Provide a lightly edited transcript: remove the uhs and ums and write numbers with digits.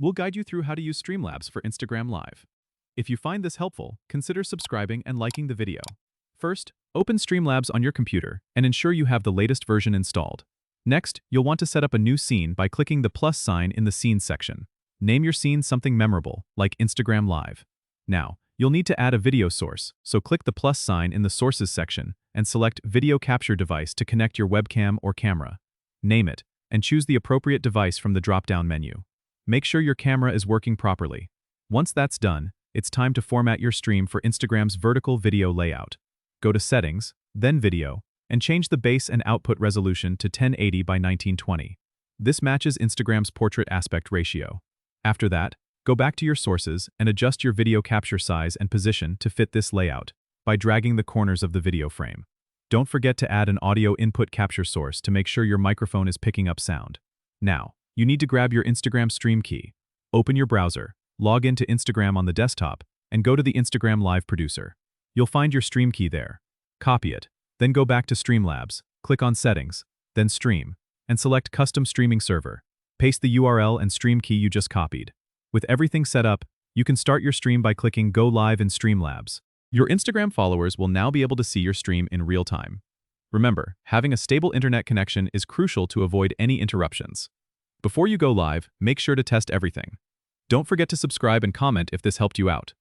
We'll guide you through how to use Streamlabs for Instagram Live. If you find this helpful, consider subscribing and liking the video. First, open Streamlabs on your computer and ensure you have the latest version installed. Next, you'll want to set up a new scene by clicking the plus sign in the Scenes section. Name your scene something memorable, like Instagram Live. Now, you'll need to add a video source, so click the plus sign in the Sources section and select Video Capture Device to connect your webcam or camera. Name it, and choose the appropriate device from the drop-down menu. Make sure your camera is working properly. Once that's done, it's time to format your stream for Instagram's vertical video layout. Go to Settings, then Video, and change the base and output resolution to 1080 by 1920. This matches Instagram's portrait aspect ratio. After that, go back to your sources and adjust your video capture size and position to fit this layout by dragging the corners of the video frame. Don't forget to add an audio input capture source to make sure your microphone is picking up sound. Now, you need to grab your Instagram stream key. Open your browser, log into Instagram on the desktop, and go to the Instagram Live producer. You'll find your stream key there. Copy it, then go back to Streamlabs, click on Settings, then Stream, and select Custom Streaming Server. Paste the URL and stream key you just copied. With everything set up, you can start your stream by clicking Go Live in Streamlabs. Your Instagram followers will now be able to see your stream in real time. Remember, having a stable internet connection is crucial to avoid any interruptions. Before you go live, make sure to test everything. Don't forget to subscribe and comment if this helped you out.